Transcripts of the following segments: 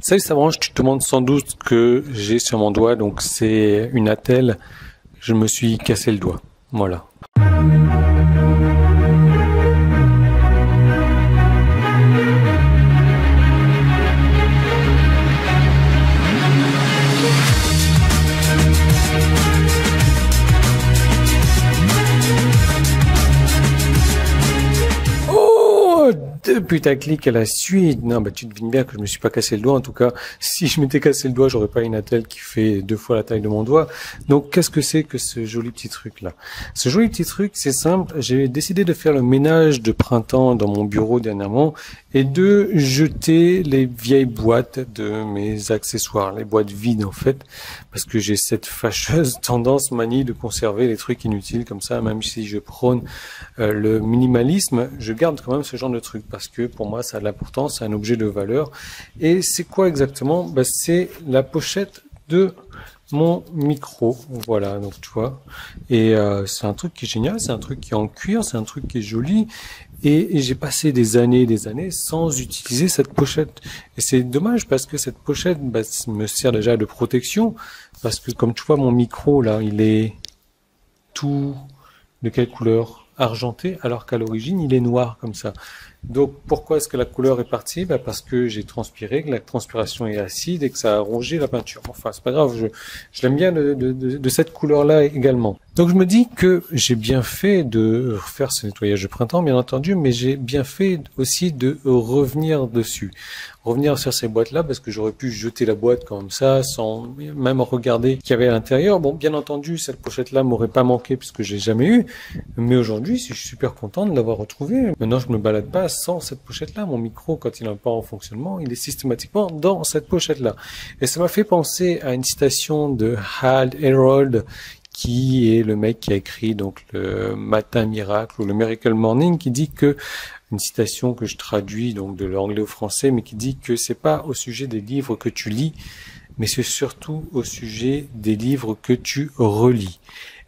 Salut Savranche, tu te demandes sans doute ce que j'ai sur mon doigt, donc c'est une attelle. Je me suis cassé le doigt. Voilà. Deux putaclic à la suite. Non, bah, tu devines bien que je me suis pas cassé le doigt. En tout cas, si je m'étais cassé le doigt, j'aurais pas une attelle qui fait 2 fois la taille de mon doigt. Donc, qu'est-ce que c'est que ce joli petit truc-là? Ce joli petit truc, c'est simple. J'ai décidé de faire le ménage de printemps dans mon bureau dernièrement et de jeter les vieilles boîtes de mes accessoires, les boîtes vides en fait, parce que j'ai cette fâcheuse tendance, manie de conserver les trucs inutiles comme ça, même si je prône le minimalisme, je garde quand même ce genre de truc parce que pour moi ça a de l'importance, c'est un objet de valeur. Et c'est quoi exactement? Bah, c'est la pochette de mon micro, voilà, donc tu vois, et c'est un truc qui est génial, c'est un truc qui est en cuir, c'est un truc qui est joli, et j'ai passé des années sans utiliser cette pochette, et c'est dommage parce que cette pochette me sert déjà de protection, parce que comme tu vois mon micro là, il est tout de quelle couleur? Argenté, alors qu'à l'origine il est noir comme ça. Donc pourquoi est-ce que la couleur est partie? Parce que j'ai transpiré, que la transpiration est acide et que ça a rongé la peinture. Enfin c'est pas grave, je l'aime bien de cette couleur-là également. Donc je me dis que j'ai bien fait de refaire ce nettoyage de printemps, bien entendu, mais j'ai bien fait aussi de revenir dessus. Revenir sur ces boîtes-là, parce que j'aurais pu jeter la boîte comme ça, sans même regarder qu'il y avait à l'intérieur. Bon, bien entendu, cette pochette-là m'aurait pas manqué, puisque j'ai jamais eu. Mais aujourd'hui, je suis super content de l'avoir retrouvée. Maintenant, je me balade pas sans cette pochette-là. Mon micro, quand il n'est pas en fonctionnement, il est systématiquement dans cette pochette-là. Et ça m'a fait penser à une citation de Hal Herold, qui est le mec qui a écrit donc le Matin Miracle ou le Miracle Morning, qui dit que, une citation que je traduis donc de l'anglais au français, mais qui dit que c'est pas au sujet des livres que tu lis, mais c'est surtout au sujet des livres que tu relis.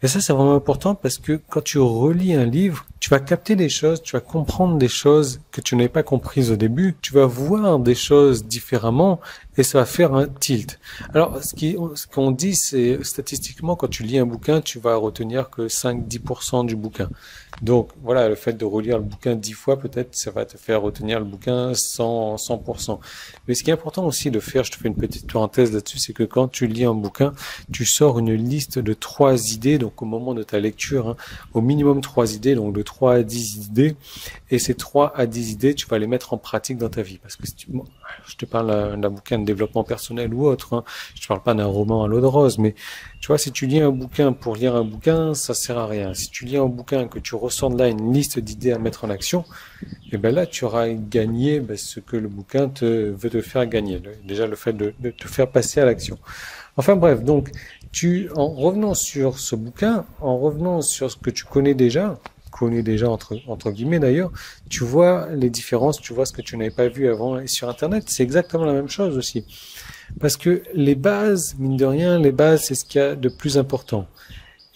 Et ça, c'est vraiment important parce que quand tu relis un livre, tu vas capter des choses, tu vas comprendre des choses que tu n'avais pas comprises au début, tu vas voir des choses différemment et ça va faire un tilt. Alors, ce qu'on dit, c'est statistiquement, quand tu lis un bouquin, tu vas retenir que 5-10% du bouquin. Donc, voilà, le fait de relire le bouquin 10 fois, peut-être, ça va te faire retenir le bouquin 100%. Mais ce qui est important aussi de faire, je te fais une petite parenthèse là-dessus, c'est que quand tu lis un bouquin, tu sors une liste de 3 idées, donc au moment de ta lecture, hein, au minimum 3 idées, donc de 3 à 10 idées, et ces 3 à 10 idées, tu vas les mettre en pratique dans ta vie. Parce que si je te parle d'un bouquin de développement personnel ou autre, hein, je te parle pas d'un roman à l'eau de rose, mais tu vois, si tu lis un bouquin pour lire un bouquin, ça sert à rien. Si tu lis un bouquin, que tu ressens de là une liste d'idées à mettre en action, et ben là, tu auras gagné ce que le bouquin veut te faire gagner. Déjà, le fait de te faire passer à l'action. Enfin bref, donc, en revenant sur ce bouquin, en revenant sur ce que tu connais déjà entre guillemets d'ailleurs, tu vois les différences, tu vois ce que tu n'avais pas vu avant. Et sur Internet, c'est exactement la même chose aussi. Parce que les bases, mine de rien, les bases, c'est ce qu'il y a de plus important.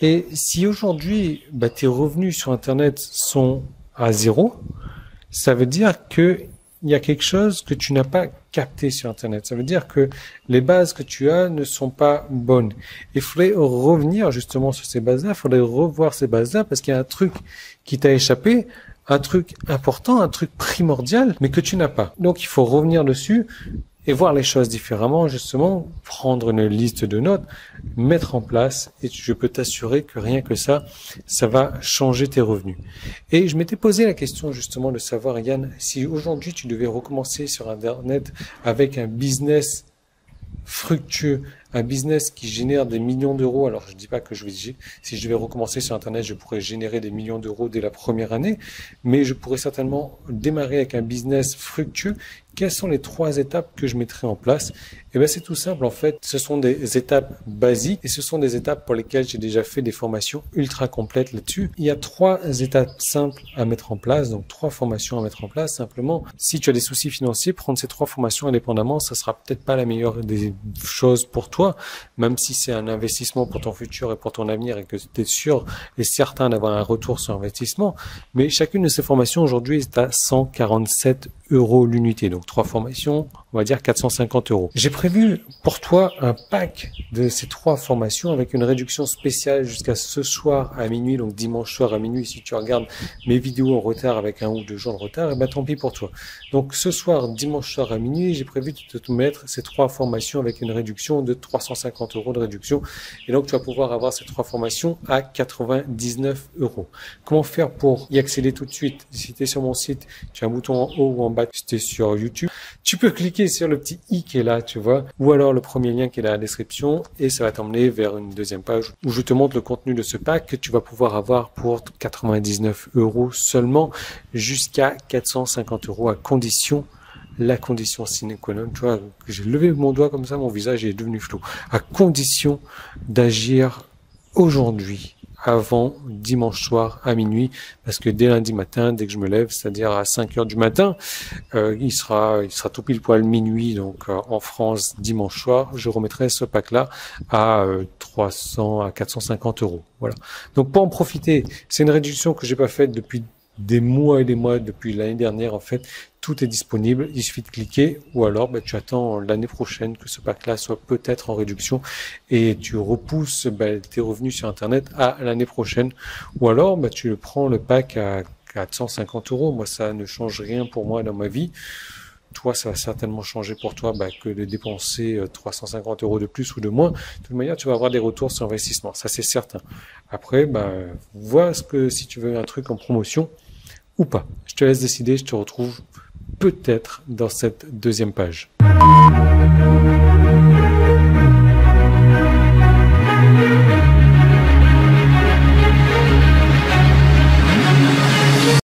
Et si aujourd'hui, tes revenus sur Internet sont à 0, ça veut dire que il y a quelque chose que tu n'as pas capté sur Internet. Ça veut dire que les bases que tu as ne sont pas bonnes. Il faudrait revenir justement sur ces bases-là, il faudrait revoir ces bases-là parce qu'il y a un truc qui t'a échappé, un truc important, un truc primordial, mais que tu n'as pas. Donc il faut revenir dessus et voir les choses différemment, justement, prendre une liste de notes, mettre en place, et je peux t'assurer que rien que ça va changer tes revenus. Et je m'étais posé la question, justement, de savoir, Yann, si aujourd'hui tu devais recommencer sur Internet avec un business fructueux, un business qui génère des millions d'euros. Alors, je dis pas que si je devais recommencer sur Internet, je pourrais générer des millions d'euros dès la première année, mais je pourrais certainement démarrer avec un business fructueux. Quelles sont les 3 étapes que je mettrai en place? Eh bien, c'est tout simple, en fait. Ce sont des étapes basiques et ce sont des étapes pour lesquelles j'ai déjà fait des formations ultra complètes là-dessus. Il y a 3 étapes simples à mettre en place, donc 3 formations à mettre en place. Simplement, si tu as des soucis financiers, prendre ces 3 formations indépendamment, ça sera peut-être pas la meilleure des choses pour toi. toi, même si c'est un investissement pour ton futur et pour ton avenir et que tu es sûr et certain d'avoir un retour sur investissement. Mais chacune de ces formations aujourd'hui est à 147 euros l'unité. Donc 3 formations, on va dire 450 euros. J'ai prévu pour toi un pack de ces 3 formations avec une réduction spéciale jusqu'à ce soir à minuit, donc dimanche soir à minuit. Si tu regardes mes vidéos en retard avec 1 ou 2 jours de retard, et ben tant pis pour toi. Donc ce soir, dimanche soir à minuit, j'ai prévu de te mettre ces 3 formations avec une réduction de 350 euros de réduction. Et donc tu vas pouvoir avoir ces 3 formations à 99 euros. Comment faire pour y accéder tout de suite? Si tu es sur mon site, tu as un bouton en haut ou en bas, si tu es sur YouTube, tu peux cliquer sur le petit i qui est là, tu vois, ou alors le premier lien qui est dans la description et ça va t'emmener vers une deuxième page où je te montre le contenu de ce pack que tu vas pouvoir avoir pour 99 euros seulement jusqu'à 450 euros à condition, la condition sine qua non, tu vois, j'ai levé mon doigt comme ça, mon visage est devenu flou, à condition d'agir aujourd'hui avant dimanche soir à minuit, parce que dès lundi matin, dès que je me lève, c'est-à-dire à 5 heures du matin, il sera tout pile poil minuit, donc en France, dimanche soir, je remettrai ce pack-là à 300 à 450 euros. Voilà. Donc pour en profiter, c'est une réduction que j'ai pas faite depuis des mois et des mois, depuis l'année dernière en fait. Tout est disponible, il suffit de cliquer ou alors tu attends l'année prochaine que ce pack-là soit peut-être en réduction et tu repousses tes revenus sur Internet à l'année prochaine ou alors tu le prends le pack à 450 euros. Moi, ça ne change rien pour moi dans ma vie. Toi, ça va certainement changer pour toi que de dépenser 350 euros de plus ou de moins. De toute manière, tu vas avoir des retours sur investissement, ça c'est certain. Après, vois si tu veux un truc en promotion ou pas. Je te laisse décider, je te retrouve peut-être dans cette deuxième page.